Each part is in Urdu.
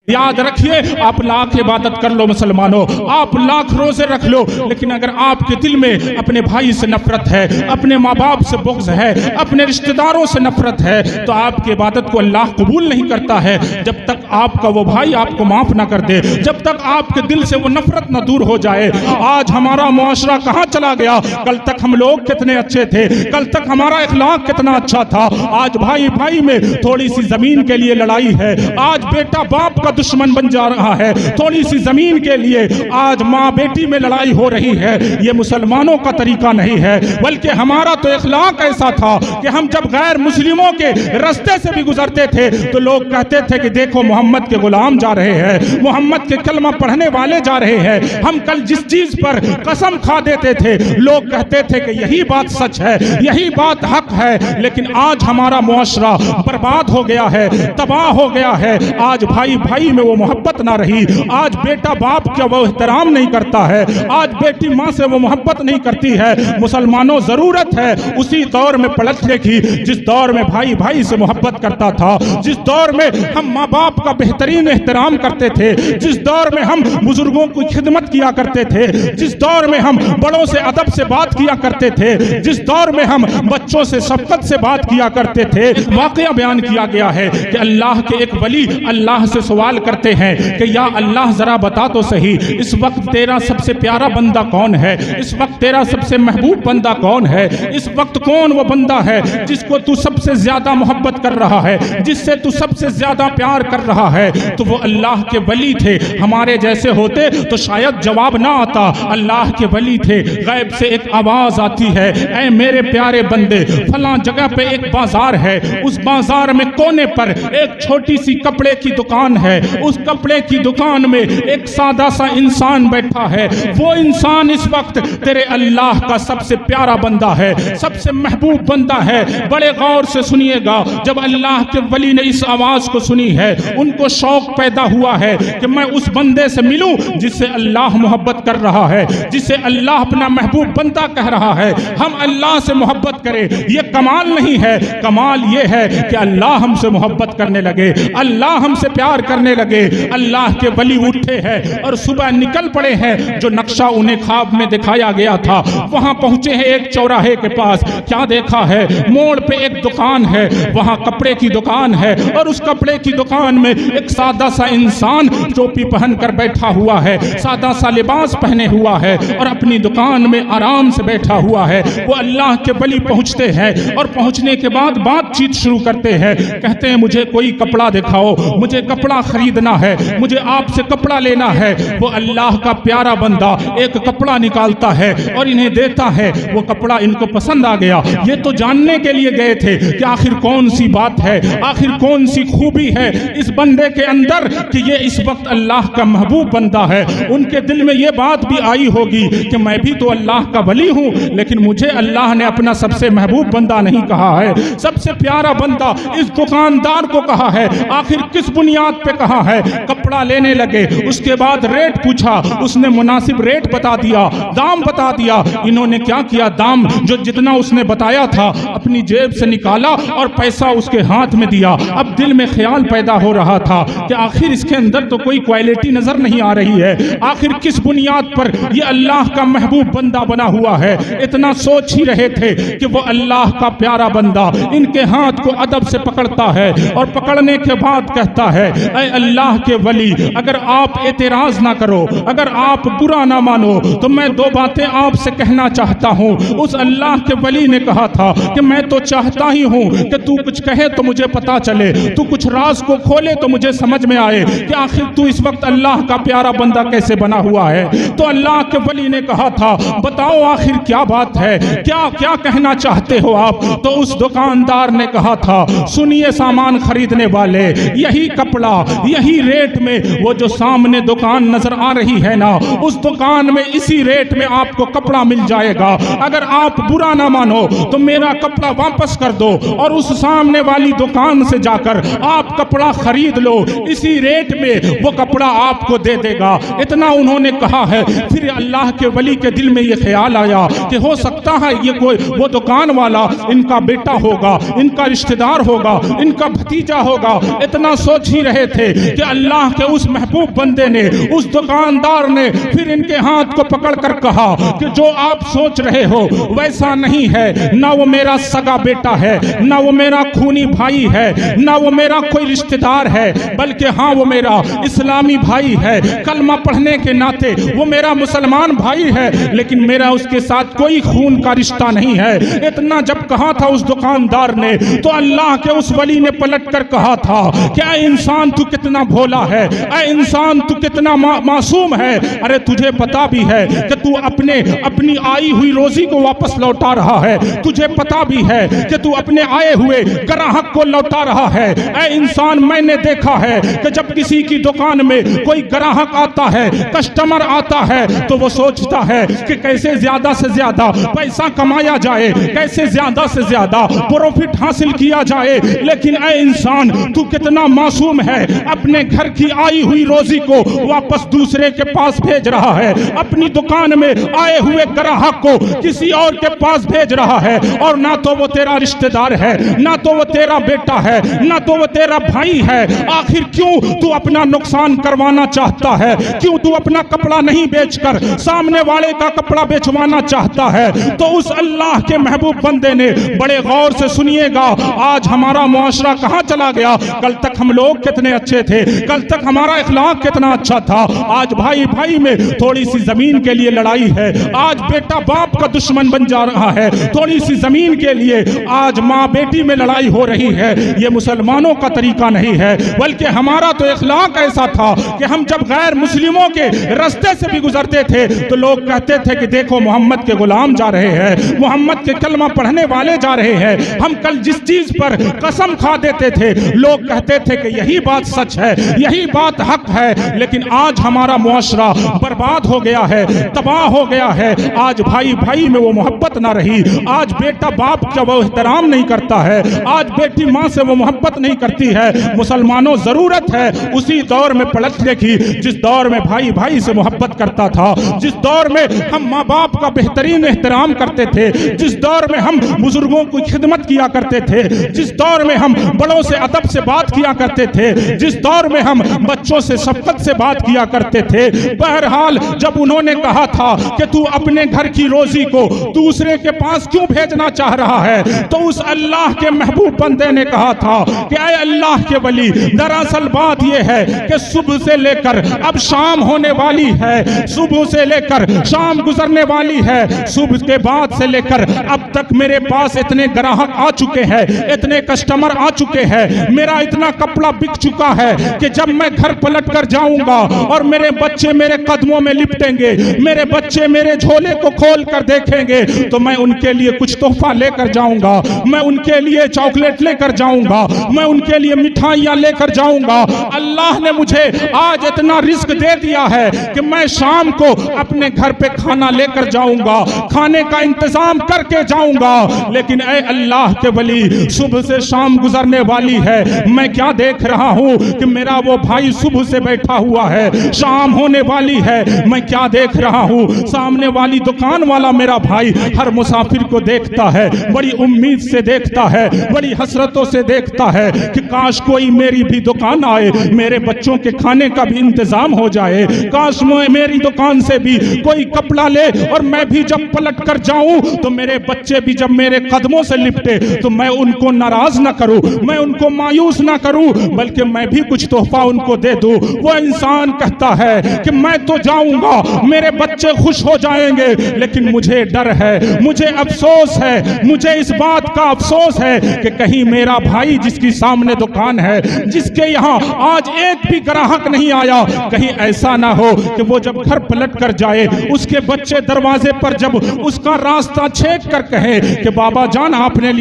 یاد رکھیے آپ لاکھ عبادت کر لو مسلمانوں، آپ لاکھ روزے رکھ لو، لیکن اگر آپ کے دل میں اپنے بھائی سے نفرت ہے، اپنے ماں باپ سے بغض ہے، اپنے رشتہ داروں سے نفرت ہے، تو آپ کی عبادت کو اللہ قبول نہیں کرتا ہے جب تک آپ کا وہ بھائی آپ کو معاف نہ کر دے، جب تک آپ کے دل سے وہ نفرت نہ دور ہو جائے۔ آج ہمارا معاشرہ کہاں چلا گیا؟ کل تک ہم لوگ کتنے اچھے تھے، کل تک ہمارا اخلاق کتنا اچھا تھا، آج بھائی بھائی میں تھوڑی سی زمین کے لیے لڑائی ہے، آج بیٹا باپ کا دشمن بن جا رہا ہے، تھوڑی سی زمین کے لیے آج ماں بیٹی میں لڑائی ہو رہی ہے۔ یہ مسلمانوں کا طریقہ نہیں ہے، بلکہ ہمارا تو اخلاق ایسا تھا کہ ہم جب غیر مسلموں کے رستے سے بھی گزرتے تھے تو لوگ کہتے تھے کہ دیکھو محمد کے غلام جا رہے ہیں، محمد کے کلمہ پڑھنے والے جا رہے ہیں۔ ہم کل جس چیز پر قسم کھا دیتے تھے لوگ کہتے تھے کہ یہی بات سچ ہے، یہی بات حق ہے، لیکن آج ہمارا معاشرہ برباد ہو گیا ہے، تباہ ہو گیا ہے۔ آج بھائی بھائی میں وہ محبت نہ رہی، آج بیٹا باپ کا وہ احترام نہیں کرتا ہے، آج بیٹی ماں سے وہ محبت نہیں کرتی ہے۔ مسلمانوں ضرورت ہے اسی دور میں پلٹنے کی جس دور میں بھائی بھائی سے محبت کرتا تھا، جس دور میں ہم ماں باپ کا بہترین احترام کرتے تھے، جس دور میں ہم بزرگوں کی خدمت کیا کرتے تھے، جس دور میں ہم بڑوں سے ادب سے بات کیا کرتے تھے، جس دور میں ہم بچوں سے شفقت سے بات کیا کرتے تھے۔ واقعہ بیان کیا گیا ہے کہ اللہ کے ایک ولی اللہ سے سوال کرتے ہیں کہ یا اللہ ذرا بتا تو صحیح اس وقت تیرا سب سے پیارا بندہ کون ہے، اس وقت تیرا سب سے محبوب بندہ کون ہے، اس وقت کون وہ بندہ ہے جس کو تو سب سے زیادہ محبت کر رہا ہے، جس سے تو سب سے زیادہ پیار کر رہا ہے؟ تو وہ اللہ کے ولی تھے، ہمارے جیسے ہوتے تو شاید جواب نہ آتا، اللہ کے ولی تھے۔ غیب سے ایک آواز آتی ہے، اے میرے پیارے بندے فلاں جگہ پہ ایک بازار ہے، اس بازار میں کونے پر ایک چھوٹی سی کپڑے کی دکان ہے، اس کپڑے کی دکان میں ایک سادہ سا انسان بیٹھا ہے، وہ انسان اس وقت تیرے اللہ کا سب سے پیارا بندہ ہے، سب سے محبوب بندہ ہے۔ بڑے غور سے سنیے گا، جب اللہ کے ولی نے اس آواز کو سنی ہے ان کو شوق پیدا ہوا ہے کہ میں اس بندے سے ملوں جس سے اللہ محبت کر رہا ہے، جسے اللہ اپنا محبوب بندہ کہہ رہا ہے۔ ہم اللہ سے محبت کریں یہ کمال نہیں ہے، کمال یہ ہے کہ اللہ ہم سے محبت کرنے لگے، اللہ ہم سے پیار کرنے لگے۔ اللہ کے ولی اٹھے ہیں اور صبح نکل پڑے ہیں، جو نقشہ انہیں خواب میں دکھایا گیا تھا وہاں پہنچے ہیں۔ ایک چوراہے کے پاس کیا دیکھا ہے؟ موڑ پہ ایک دکان ہے، وہاں کپڑے کی دکان ہے، اور اس کپڑے کی دکان میں ایک سادہ سا انسان ٹوپی پہن کر بیٹھا ہوا ہے، سادہ سا لباس پہنے ہوا ہے اور اپنی دکان میں آرام سے بیٹھا ہوا ہے۔ وہ اللہ کے ولی پہنچتے ہیں اور پہنچنے کے بعد بات چیت شروع کرتے ہیں، کہتے ہیں مجھے کوئی کپڑا دکھاؤ، مجھے کپڑا خریدنا ہے، مجھے آپ سے کپڑا لینا ہے۔ وہ اللہ کا پیارا بندہ ایک کپڑا نکالتا ہے اور انہیں دیتا ہے، وہ کپڑا ان کو پسند آ گیا۔ یہ تو جاننے کے لیے گئے تھے کہ آخر کون سی بات ہے، آخر کون سی خوبی ہے اس بندے کے اندر کہ یہ اس وقت اللہ کا محبوب بندہ ہے۔ ان کے دل میں یہ بات بھی آئی ہوگی کہ میں بھی تو اللہ کا ولی ہوں، لیکن مجھے اللہ نے اپنا سب سے محبوب بندہ نہیں کہا ہے، سب سے پیارا بندہ اس دکاندار کو کہا ہے۔ آخر کس بنیاد پہ کہا ہے؟ کپڑا لینے لگے، اس کے بعد ریٹ پوچھا، اس نے مناسب ریٹ بتا دیا، دام بتا دیا۔ انہوں نے کیا کیا؟ دام جو جتنا اس نے بتایا تھا اپنی جیب سے نکالا اور پیسہ اس کے ہاتھ میں دیا۔ اب دل میں خیال پیدا ہو رہا تھا کہ آخر اس کے اندر تو کوئی کوالٹی نظر نہیں آ رہی ہے، آخر کس بنیاد پر یہ اللہ کا محبوب بندہ بنا ہوا ہے؟ اتنا سوچ ہی رہے تھے کہ وہ اللہ کا پیارا بندہ ان کے ہاتھ کو ادب سے پکڑتا ہے اور پکڑنے کے بعد کہتا ہے، اے اللہ کے ولی اگر آپ اعتراض نہ کرو، اگر آپ برا نہ مانو تو میں دو باتیں آپ سے کہنا چاہتا ہوں۔ اس اللہ کے ولی نے کہا تھا کہ میں تو چاہتا ہی ہوں کہ تو کچھ کہے تو مجھے پتا چلے، تو کچھ راز کو کھولے تو مجھے سمجھ میں آئے کہ آخر تو اس وقت اللہ کا پیارا بندہ کیسے بنا ہوا ہے۔ تو اللہ کے ولی نے کہا تھا بتاؤ آخر کیا بات ہے، کیا کہنا چاہتے ہو آپ؟ تو اس دکاندار نے کہا تھا سنیے سامان خریدنے والے، یہی کپڑا یہی ریٹ میں وہ جو سامنے دکان نظر آ رہی ہے نا اس دکان میں اسی ریٹ میں آپ کو کپڑا مل جائے گا۔ اگر آپ برا نہ مانو تو میرا کپڑا واپس کر دو اور اس سامنے والی دکان سے جا کر آپ کپڑا خرید لو، اسی ریٹ میں وہ کپڑا آپ کو دے دے گا۔ اتنا انہوں نے کہا ہے۔ پھر اللہ کے ولی کے دل میں یہ خیال آیا کہ ہو سکتا ہے یہ کوئی وہ دکان والا ان کا بیٹا ہوگا، ان کا رشتہ دار ہوگا، ان کا بھتیجا ہوگا۔ اتنا سوچ ہی رہے تھے کہ اللہ کے اس محبوب بندے نے، اس دکاندار نے پھر ان کے ہاتھ کو پکڑ کر کہا کہ جو آپ سوچ رہے ہو ویسا نہیں ہے، نہ وہ میرا سگا بیٹا ہے، نہ وہ میرا خونی بھائی ہے، نہ وہ میرا کوئی رشتہ دار ہے، بلکہ ہاں وہ میرا اسلامی بھائی ہے، کلمہ پڑھنے کے ناطے وہ میرا مسلمان بھائی ہے، لیکن میرا اس کے ساتھ کوئی خون کا رشتہ نہیں ہے۔ اتنا جب کہا تھا اس دکاندار نے تو اللہ کے اس ولی نے پلٹ کر کہا تھا کہ اے انسان تو کتنا بھولا ہے، اے انسان تو کتنا معصوم ہے، ارے تجھے پتا بھی ہے کہ تو اپنی آئی ہوئی روزی کو واپس لوٹا رہا ہے، تجھے پتا بھی ہے کہ تو اپنے آئے ہوئے گراہک کو لوٹا رہا ہے۔ اے انسان میں نے دیکھا ہے کہ جب کسی کی دکان میں کوئی گراہک آتا ہے، کسٹمر آتا ہے، تو وہ سوچتا ہے کہ کیسے زیادہ سے زیادہ پیسہ کمایا جائے، کیسے زیادہ سے زیادہ پروفٹ حاصل کیا جائے، لیکن اے انسان تو کتنا معصوم ہے، اپنے گھر کی آئی ہوئی روزی کو واپس دوسرے کے پاس بھیج رہا ہے، اپنی دکان میں آئے ہوئے گراہک کو کسی اور کے پاس بھیج رہا ہے، اور نہ تو وہ تیرا رشتہ دار ہے، نہ تو وہ تیرا بیٹا ہے، نہ تو وہ تیرا بھائی ہے۔ آخر کیوں تو اپنا نقصان کروانا چاہتا ہے؟ کیوں تو اپنا کپڑا نہیں بیچ کر سامنے والے کا کپڑا بیچوانا چاہتا ہے؟ تو اس اللہ کے محبوب بندے نے بڑے غور سے سنیے گا، آج ہمارا معاشرہ کہاں چلا گیا؟ کل تک ہم لوگ کتنے اچھے تھے، کل تک ہمارا اخلاق کتنا اچھا تھا، آج بھائی بھائی میں تھوڑی سی زمین کے لیے لڑائی ہے، آج بیٹا باپ کا دشمن بن جا رہا ہے، تھوڑی سی زمین کے لیے آج ماں بیٹی میں لڑائی ہو رہی ہے۔ یہ مسلمانوں کا طریقہ نہیں ہے، بلکہ ہمارا تو اخلاق ایسا تھا کہ ہم جب غیر مسلموں کے رستے سے بھی گزرتے تھے تو لوگ کہتے تھے کہ دیکھو محمد کے غلام جا رہے ہیں، محمد کے کلمہ پڑھنے والے جا رہے ہیں۔ ہم کل جس چیز پر قسم کھا دیتے تھے لوگ کہتے تھے کہ یہی بات سچ ہے، یہی بات حق ہے، لیکن آج ہمارا معاشرہ برباد ہو گیا ہے، تباہ ہو گیا ہے۔ آج بھائی بھائی میں وہ محبت نہ رہی، آج بیٹا باپ کا وہ احترام نہیں کرتا ہے، آج بیٹی ماں سے وہ محبت نہیں کرتی ہے۔ مسلمانوں ضرورت ہے اسی دور میں پلٹنے کی جس دور میں بھائی بھائی سے محبت کرتا تھا، جس دور میں ہم ماں باپ کا بہترین احترام کرتے تھے، جس دور میں ہم بزرگوں کی خدمت کیا کرتے تھے، جس دور میں ہم بڑوں سے ادب سے بات کیا کرتے تھے، جس دور میں ہم بچوں سے شفقت سے بات کیا کرتے تھے۔ بہرحال جب انہوں نے کہا تھا کہ تو اپنے گھر کی روزی کو دوسرے کے پاس کیوں بھیجنا چاہ رہا ہے، تو اس اللہ کے محبوب بندے نے کہا تھا کہ اے اللہ کے ولی، دراصل بات یہ ہے کہ صبح سے لے کر اب شام ہونے والی ہے، صبح سے لے کر شام گزرنے والی ہے، صبح کے بعد سے لے کر اب تک میرے پاس اتنے گراہک آ چکے ہیں، اتنے کسٹمر آ چکے ہیں، میرا اتنا کپڑا بک چکا ہے کہ جب میں گھر پلٹ کر جاؤں گا اور میرے بچے میرے قدموں میں لپٹیں گے، میرے بچے میرے جھولے کو کھول کر دیکھیں گے، تو میں ان کے لیے کچھ تحفہ لے کر جاؤں گا، میں ان کے لیے چاکلیٹ لے کر جاؤں گا، میں ان کے لیے مٹھائیاں لے کر جاؤں گا۔ اللہ نے مجھے آج اتنا رزق دے دیا ہے کہ میں شام کو اپنے گھر پہ کھانا لے کر جاؤں گا، کھانے کا انتظام کر کے جاؤں گا، لیکن اے اللہ کے ولی، صبح سے شام گزرنے والی ہے، میں کیا دیکھ رہا ہوں کہ میرا وہ بھائی صبح سے بیٹھا ہوا ہے، شام ہونے والی ہے، میں کیا دیکھ رہا ہوں، سامنے والی دکان والا میرا بھائی ہر مسافر کو دیکھتا ہے، بڑی امید سے دیکھتا ہے، بڑی حسرتوں سے دیکھتا ہے کہ کاش کوئی میری بھی دکان آئے، میرے بچوں کے کھانے کا بھی انتظام ہو جائے، کاش میری دکان سے بھی کوئی کپڑا لے اور میں بھی جب پلٹ کر جاؤں تو میرے بچے بھی جب میرے قدموں سے لپٹے تو میں ان کو ناراض نہ کروں، میں ان کو مایوس نہ کروں، بلکہ میں بھی کچھ تحفہ ان کو دے دوں۔ وہ انسان کہتا ہے کہ میں تو جاؤں گا، میرے بچے خوش ہو جائیں گے، لیکن مجھے ڈر ہے، مجھے افسوس ہے، مجھے اس بات کا افسوس ہے کہ کہیں میرا بھائی جس کی سامنے دکان ہے، جس کے یہاں آج ایک بھی گراہک نہیں آیا، کہیں ایسا نہ ہو کہ وہ جب گھر پلٹ کر جائے اس کے بچے دروازے پر جب اس کا راستہ چھیک کر کہے کہ بابا جان آپ نے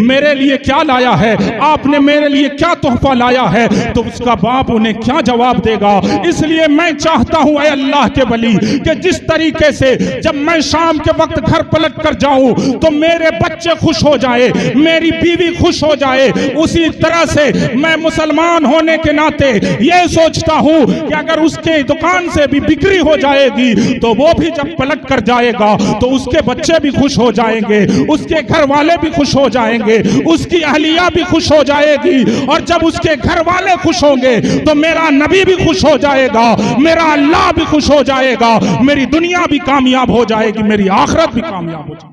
میرے لیے کیا لایا ہے، آپ نے میرے لیے کیا تحفہ لایا ہے، تو اس کا باپ انہیں کیا جواب دے گا؟ اس لیے میں چاہتا ہوں اے اللہ کے ولی کہ جس طریقے سے جب میں شام کے وقت گھر پلٹ کر جاؤں تو میرے بچے خوش خوش ہو جائے, میری بیوی خوش ہو جائے, اسی طرح سے میں مسلمان ہونے کے ناطے یہ سوچتا ہوں کہ اگر اس کے دکان سے بھی بکری ہو جائے گی تو وہ بھی جب پلٹ کر جائے گا تو اس کے بچے بھی خوش ہو جائیں گے, اس کے گھر والے بھی خوش ہو جائیں گے, اس کی اہلیہ بھی خوش ہو جائے گی, اور جب اس کے گھر والے خوش ہوں گے تو میرا نبی بھی خوش ہو جائے گا, میرا اللہ بھی خوش ہو جائے گا, میری دنیا بھی کامیاب ہو جائے گی, میری آخرت بھی کامیاب ہو جائے گی.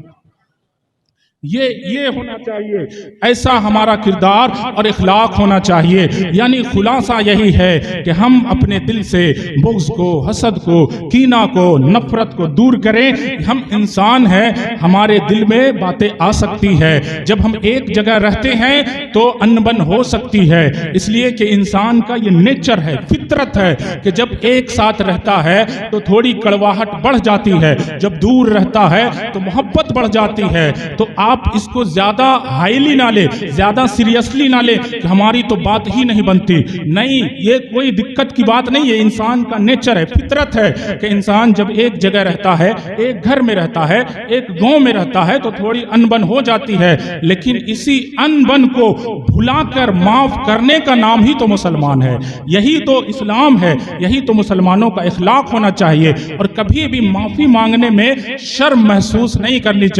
یہ ہونا چاہیے, ایسا ہمارا کردار اور اخلاق ہونا چاہیے. یعنی خلاصہ یہی ہے کہ ہم اپنے دل سے بغض کو, حسد کو, کینہ کو, نفرت کو دور کریں. ہم انسان ہیں, ہمارے دل میں باتیں آ سکتی ہے, جب ہم ایک جگہ رہتے ہیں تو انبن ہو سکتی ہے, اس لیے کہ انسان کا یہ نیچر ہے, فطرت ہے کہ جب ایک ساتھ رہتا ہے تو تھوڑی کڑواہٹ بڑھ جاتی ہے, جب دور رہتا ہے تو محبت بڑھ جاتی ہے. تو آپ اس کو زیادہ ہائیلی نہ لے, زیادہ سیریسلی نہ لے کہ ہماری تو بات ہی نہیں بنتی. نہیں, یہ کوئی دقت کی بات نہیں ہے, انسان کا نیچر ہے, فطرت ہے کہ انسان جب ایک جگہ رہتا ہے, ایک گھر میں رہتا ہے, ایک گاؤں میں رہتا ہے تو تھوڑی انبن ہو جاتی ہے, لیکن اسی انبن کو بھلا کر معاف کرنے کا نام ہی تو مسلمان ہے. یہی تو اسلام ہے, یہی تو مسلمانوں کا اخلاق ہونا چاہیے, اور کبھی بھی معافی مانگنے میں شرم محسوس نہیں کرنی چاہیے.